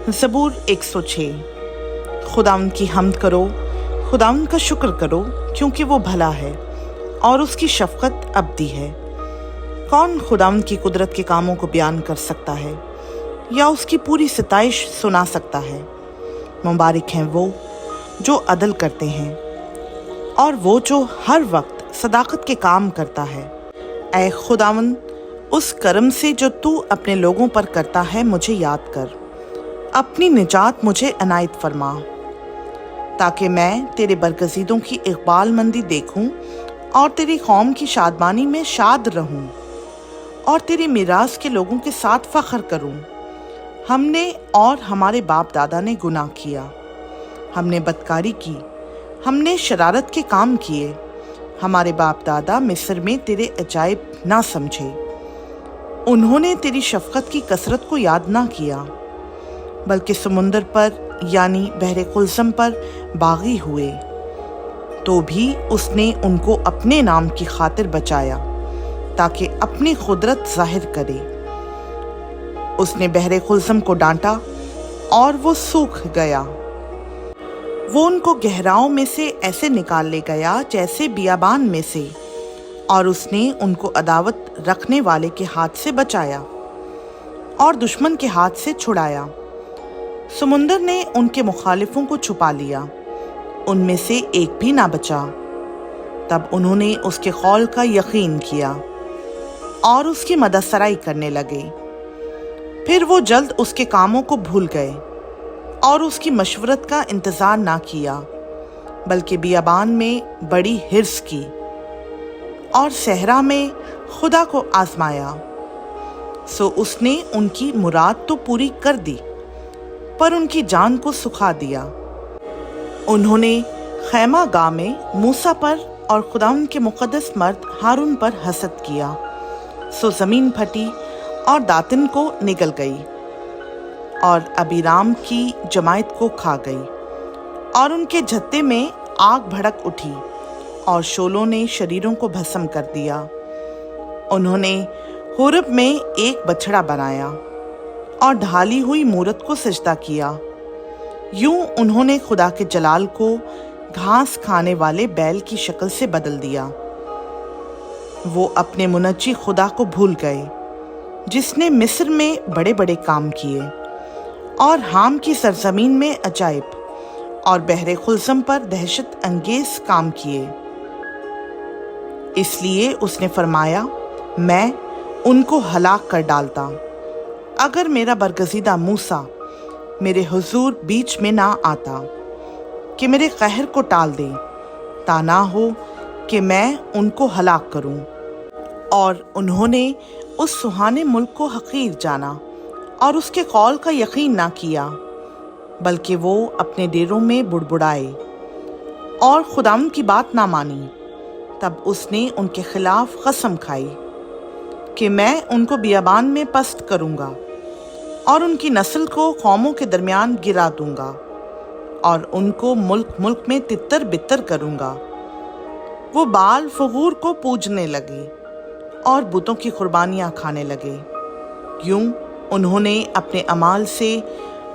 ज़बूर 106। खुदावंद की हम्द करो, खुदावंद का शुक्र करो, क्योंकि वो भला है और उसकी शफ़क़त अबदी है। कौन खुदावंद की कुदरत के कामों को बयान कर सकता है या उसकी पूरी सिताइश सुना सकता है? मुबारक हैं वो जो अदल करते हैं और वो जो हर वक्त सदाकत के काम करता है। ऐ खुदावंद, उस करम से जो तू अपने लोगों पर करता है मुझे याद कर। अपनी निजात मुझे अनायत फरमा, ताकि मैं तेरे बरगज़ीदों की इक़बालमंदी देखूं और तेरी कौम की शादमानी में शाद रहूं और तेरी मीरास के लोगों के साथ फ़ख्र करूं। हमने और हमारे बाप दादा ने गुनाह किया, हमने बदकारी की, हमने शरारत के काम किए। हमारे बाप दादा मिस्र में तेरे अजायब ना समझे, उन्होंने तेरी शफ़क़त की कसरत को याद ना किया, बल्कि समुंदर पर यानी बहरे कुलसम पर बागी हुए। तो भी उसने उनको अपने नाम की खातिर बचाया, ताकि अपनी कुदरत जाहिर करे। उसने बहरे कुलसम को डांटा और वो सूख गया। वो उनको गहराओं में से ऐसे निकाल ले गया जैसे बियाबान में से, और उसने उनको अदावत रखने वाले के हाथ से बचाया और दुश्मन के हाथ से छुड़ाया। समुंदर ने उनके मुखालिफों को छुपा लिया, उनमें से एक भी ना बचा। तब उन्होंने उसके कौल का यकीन किया और उसकी मददसराई करने लगे। फिर वो जल्द उसके कामों को भूल गए और उसकी मशवरत का इंतज़ार ना किया, बल्कि बियाबान में बड़ी हिर्स की और सहरा में खुदा को आजमाया। सो उसने उनकी मुराद तो पूरी कर दी, पर उनकी जान को सुखा दिया। उन्होंने खैमा गाह में मूसा पर और खुदावंद के मुक़द्दस मर्द हारून पर हसद किया। सो ज़मीन फटी और दातिन को निगल गई और अबीराम की जमायत को खा गई, और उनके झत्ते में आग भड़क उठी और शोलों ने शरीरों को भस्म कर दिया। उन्होंने होरब में एक बछड़ा बनाया और ढाली हुई मूरत को सजदा किया। यूं उन्होंने खुदा के जलाल को घास खाने वाले बैल की शक्ल से बदल दिया। वो अपने मुनज्जी खुदा को भूल गए, जिसने मिस्र में बड़े बड़े काम किए और हाम की सरजमीन में अजायब और बहरे खुलसम पर दहशत अंगेज काम किए। इसलिए उसने फरमाया, मैं उनको हलाक कर डालता अगर मेरा बरगज़ीदा मूसा मेरे हुजूर बीच में ना आता कि मेरे कहर को टाल दे, ता ना हो कि मैं उनको हलाक करूं। और उन्होंने उस सुहाने मुल्क को हकीर जाना और उसके कौल का यकीन ना किया, बल्कि वो अपने डेरों में बुड़बुड़ाए और खुदावंद की बात ना मानी। तब उसने उनके खिलाफ कसम खाई कि मैं उनको बियाबान में पस्त करूँगा और उनकी नस्ल को कौमों के दरमियान गिरा दूँगा और उनको मुल्क मुल्क में तितर बितर करूँगा। वो बाल फगूर को पूजने लगे और बुतों की कुर्बानियाँ खाने लगे। यूं उन्होंने अपने अमाल से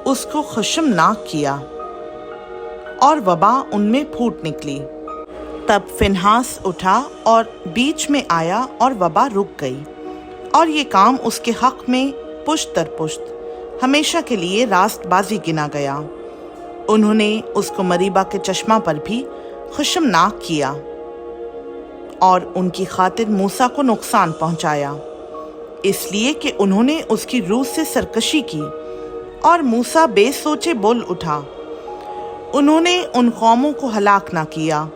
उसको खुशमनाक किया और वबा उनमें फूट निकली। तब फिनहास उठा और बीच में आया और वबा रुक गई, और ये काम उसके हक में पुश्त दर पुश्त हमेशा के लिए रास्तबाजी गिना गया। उन्होंने उसको मरीबा के चश्मा पर भी खुशमनाक किया और उनकी खातिर मूसा को नुकसान पहुंचाया, इसलिए कि उन्होंने उसकी रूह से सरकशी की और मूसा बेसोचे बोल उठा। उन्होंने उन कौमों को हलाक ना किया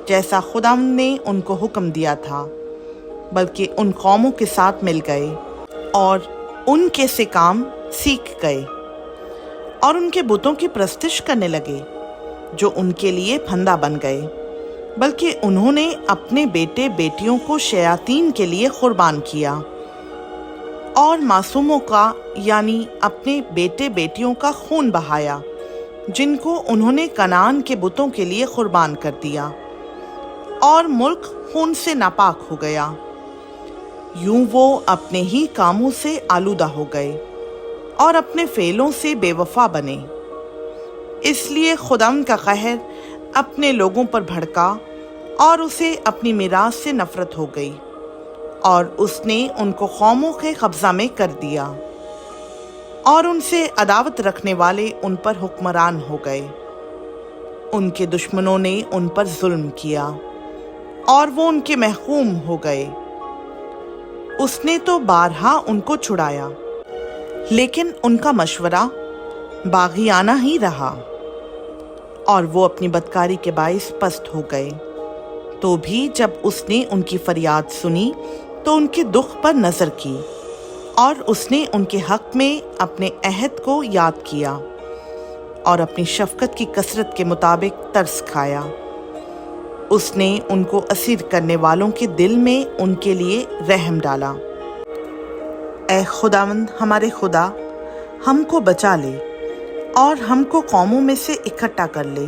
जैसा खुदावंद ने उनको हुक्म दिया था, बल्कि उन कौमों के साथ मिल गए और उनके से काम सीख गए और उनके बुतों की प्रस्तिश करने लगे, जो उनके लिए फंदा बन गए। बल्कि उन्होंने अपने बेटे बेटियों को शयातीन के लिए कुर्बान किया और मासूमों का यानी अपने बेटे बेटियों का खून बहाया, जिनको उन्होंने कनान के बुतों के लिए कुर्बान कर दिया, और मुल्क खून से नापाक हो गया। यूं वो अपने ही कामों से आलूदा हो गए और अपने फेलों से बेवफा बने। इसलिए खुदावंद का कहर अपने लोगों पर भड़का और उसे अपनी मीरास से नफरत हो गई और उसने उनको कौमों के कब्जा में कर दिया और उनसे अदावत रखने वाले उन पर हुक्मरान हो गए। उनके दुश्मनों ने उन पर जुल्म किया और वो उनके महकूम हो गए। उसने तो बारहा उनको छुड़ाया, लेकिन उनका मशवरा बागियाना ही रहा और वो अपनी बदकारी के बाइस पस्त हो गए। तो भी जब उसने उनकी फरियाद सुनी तो उनके दुख पर नजर की और उसने उनके हक में अपने अहद को याद किया और अपनी शफकत की कसरत के मुताबिक तरस खाया। उसने उनको असीर करने वालों के दिल में उनके लिए रहम डाला। ऐ खुदावंद हमारे खुदा, हमको बचा ले और हमको कौमों में से इकट्ठा कर ले,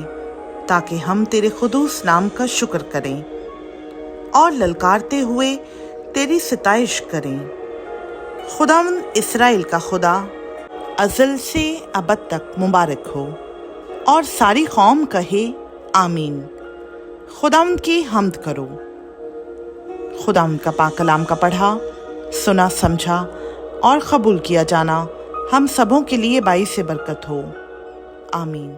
ताकि हम तेरे खुदूस नाम का शुक्र करें और ललकारते हुए तेरी सिताइश करें। खुदावंद इस्राएल का खुदा अज़ल से अबद तक मुबारक हो। और सारी कौम कहे आमीन। खुदावंद की हम्द करो। खुदावंद का पाक कलाम का पढ़ा, सुना, समझा और कबूल किया जाना हम सबों के लिए बाइस बरकत हो। आमीन।